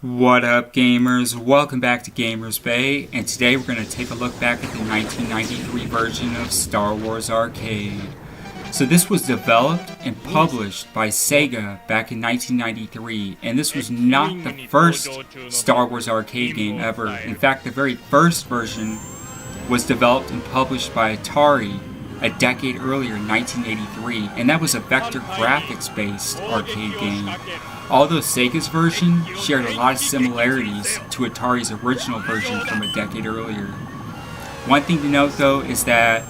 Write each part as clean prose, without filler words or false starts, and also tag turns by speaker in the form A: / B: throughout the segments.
A: What up, gamers? Welcome back to Gamers Bay, and today we're going to take a look back at the 1993 version of Star Wars Arcade. So this was developed and published by Sega back in 1993, and this was not the first Star Wars Arcade game ever. In fact, the very first version was developed and published by Atari a decade earlier in 1983, and that was a vector graphics based arcade game. Although Sega's version shared a lot of similarities to Atari's original version from a decade earlier. One thing to note though is that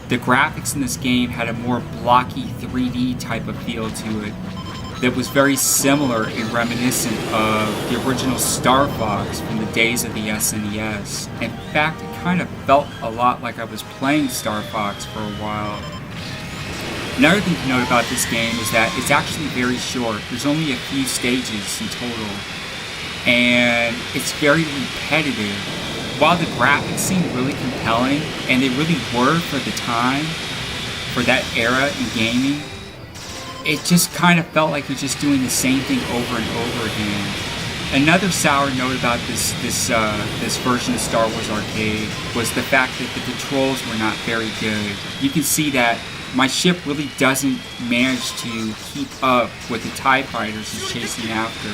A: the graphics in this game had a more blocky 3D type of feel to it that was very similar and reminiscent of the original Starfox from the days of the SNES. In fact, it kind of felt a lot like I was playing Starfox for a while. Another thing to note about this game is that it's actually very short. There's only a few stages in total, and it's very repetitive. While the graphics seem really compelling, and they really were for the time, for that era in gaming, it just kind of felt like you're just doing the same thing over and over again. Another sour note about this version of Star Wars Arcade was the fact that the controls were not very good. You can see that my ship really doesn't manage to keep up with the TIE fighters it's chasing after.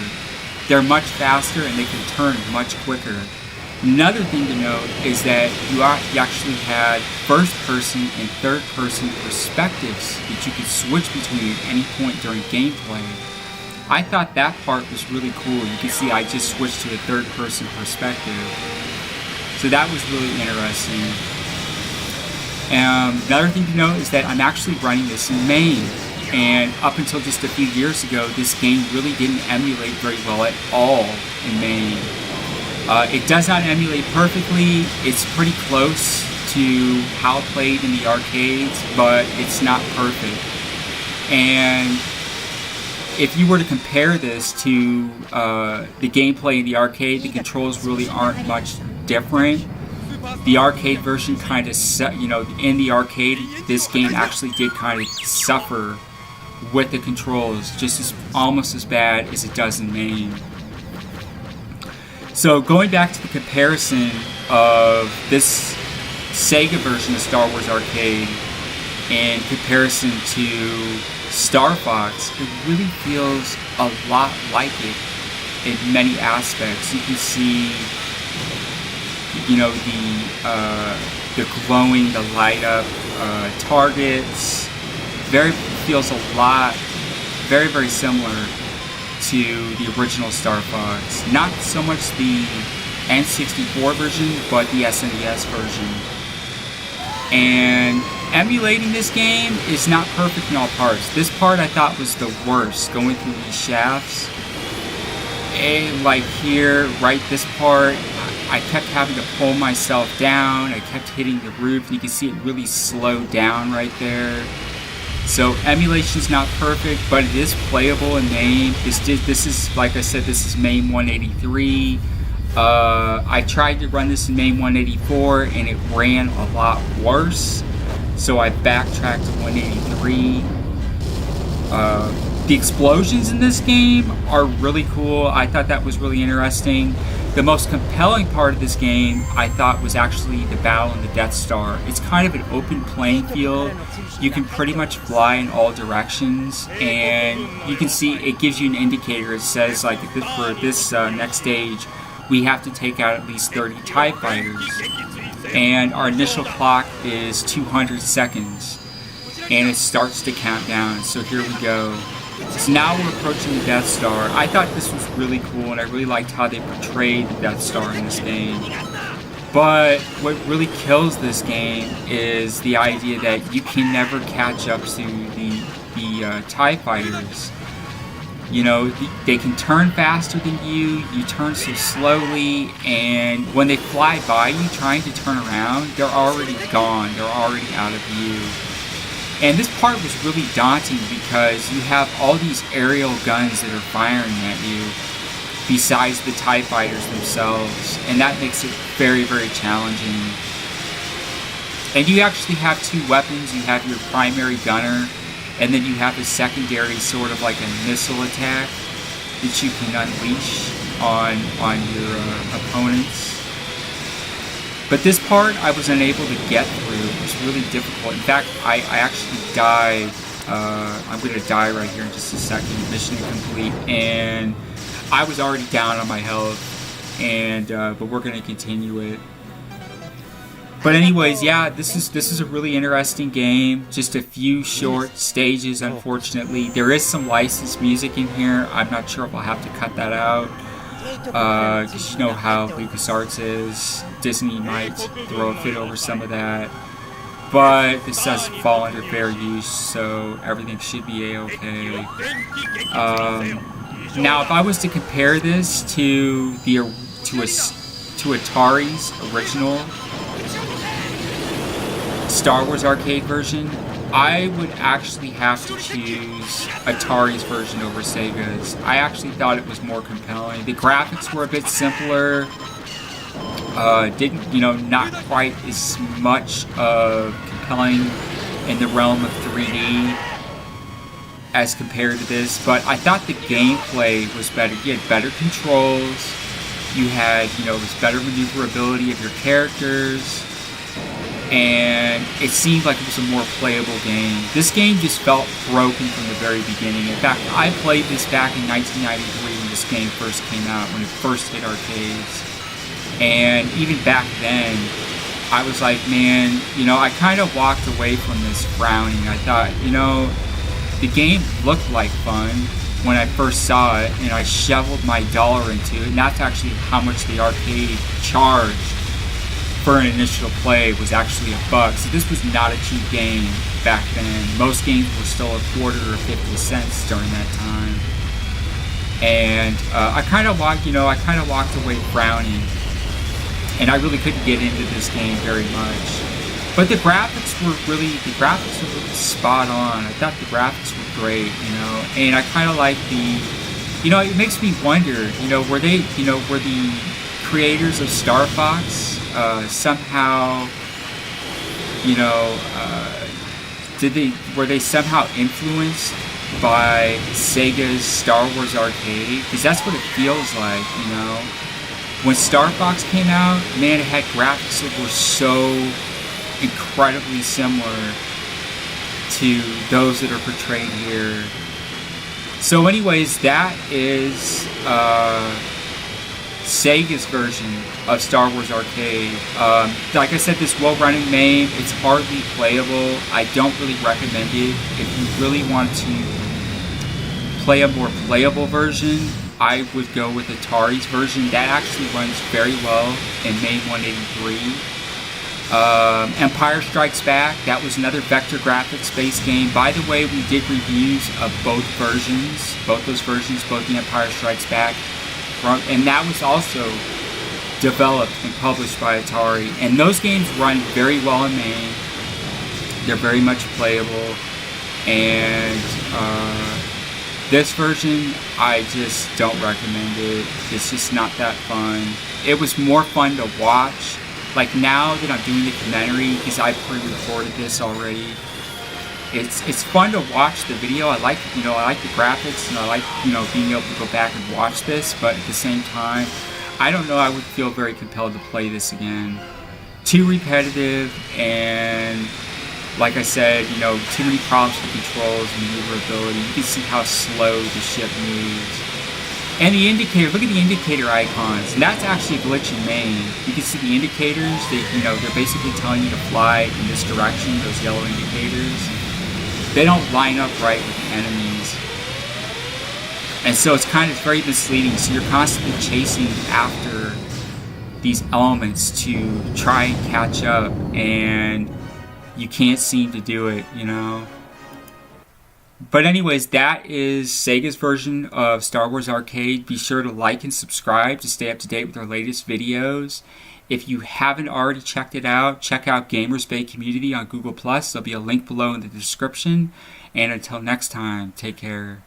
A: They're much faster and they can turn much quicker. Another thing to note is that you actually had first-person and third-person perspectives that you could switch between at any point during gameplay. I thought that part was really cool. You can see I just switched to a third-person perspective. So that was really interesting. Another thing to note is that I'm actually running this in MAME, and up until just a few years ago, this game really didn't emulate very well at all in MAME. It does not emulate perfectly. It's pretty close to how it played in the arcades, but it's not perfect. And if you were to compare this to the gameplay in the arcade, the controls really aren't much different. The arcade version kind of, in the arcade, this game actually did kind of suffer with the controls, just almost as bad as it does in MAME. So going back to the comparison of this Sega version of Star Wars Arcade in comparison to Starfox, it really feels a lot like it in many aspects. You can see the glowing, the light up targets. Feels a lot, very, very similar to the original Starfox. Not so much the N64 version, but the SNES version. And emulating this game is not perfect in all parts. This part I thought was the worst, going through these shafts. And like here, right this part, I kept having to pull myself down. I kept hitting the roof. You can see it really slowed down right there. So emulation's not perfect, but it is playable in MAME. This is, like I said, this is MAME 183. I tried to run this in MAME 184, and it ran a lot worse. So I backtracked to 183. The explosions in this game are really cool. I thought that was really interesting. The most compelling part of this game, I thought, was actually the battle in the Death Star. It's kind of an open playing field. You can pretty much fly in all directions, and you can see it gives you an indicator. It says, like, for this next stage, we have to take out at least 30 TIE fighters. And our initial clock is 200 seconds, and it starts to count down. So here we go. So now we're approaching the Death Star. I thought this was really cool, and I really liked how they portrayed the Death Star in this game. But what really kills this game is the idea that you can never catch up to the TIE fighters. You know, they can turn faster than you turn so slowly, and when they fly by you trying to turn around, they're already gone, they're already out of view. And this part was really daunting because you have all these aerial guns that are firing at you besides the TIE fighters themselves, and that makes it very, very challenging. And you actually have two weapons. You have your primary gunner, and then you have a secondary sort of like a missile attack that you can unleash. on your opponents. But this part I was unable to get through. It was really difficult. In fact, I actually died. I'm going to die right here in just a second. Mission incomplete. And I was already down on my health. And but we're going to continue it. But anyways, yeah, this is a really interesting game. Just a few short stages, unfortunately. There is some licensed music in here. I'm not sure if I'll have to cut that out. Because you know how LucasArts is. Disney might throw a fit over some of that. But this doesn't fall under fair use, so everything should be a-okay. Now, if I was to compare this to Atari's original Star Wars arcade version, I would actually have to choose Atari's version over Sega's. I actually thought it was more compelling. The graphics were a bit simpler. Not quite as much compelling in the realm of 3D as compared to this, but I thought the gameplay was better. You had better controls. You had, it was better maneuverability of your characters. And it seemed like it was a more playable game. This game just felt broken from the very beginning. In fact, I played this back in 1993 when this game first came out, when it first hit arcades. And even back then, I was like, man, I kind of walked away from this frowning. I thought, the game looked like fun when I first saw it, and I shoveled my dollar into it. And that's actually how much the arcade charged for an initial play, was actually $1. So this was not a cheap game back then. Most games were still a quarter or 50 cents during that time. And I kind of walked away frowning, and I really couldn't get into this game very much. But the graphics were really spot on. I thought the graphics were great, and I kind of like it makes me wonder, were the creators of Starfox somehow, were they somehow influenced by Sega's Star Wars arcade? Because that's what it feels like, When Starfox came out, man, it had graphics that were so incredibly similar to those that are portrayed here. So anyways, that is Sega's version of Star Wars Arcade. Like I said, this well-running game, it's hardly playable. I don't really recommend it. If you really want to play a more playable version, I would go with Atari's version. That actually runs very well in May 183. Empire Strikes Back, that was another vector graphics based game. By the way, we did reviews of both those versions, both the Empire Strikes Back, and that was also developed and published by Atari. And those games run very well in main. They're very much playable. And this version, I just don't recommend it. It's just not that fun. It was more fun to watch. Like now that I'm doing the commentary, because I pre-recorded this already, it's fun to watch the video. I like the graphics, and I like being able to go back and watch this. But at the same time, I don't know, I would feel very compelled to play this again. Too repetitive, and like I said, too many problems with controls and maneuverability. You can see how slow the ship moves. And the indicator, look at the indicator icons, and that's actually a glitch in main. You can see the indicators, they're basically telling you to fly in this direction, those yellow indicators. They don't line up right with the enemies. And so it's very misleading, so you're constantly chasing after these elements to try and catch up, and you can't seem to do it, But anyways, that is Sega's version of Star Wars Arcade. Be sure to like and subscribe to stay up to date with our latest videos. If you haven't already checked it out, check out Gamers Bay Community on Google+. There'll be a link below in the description. And until next time, take care.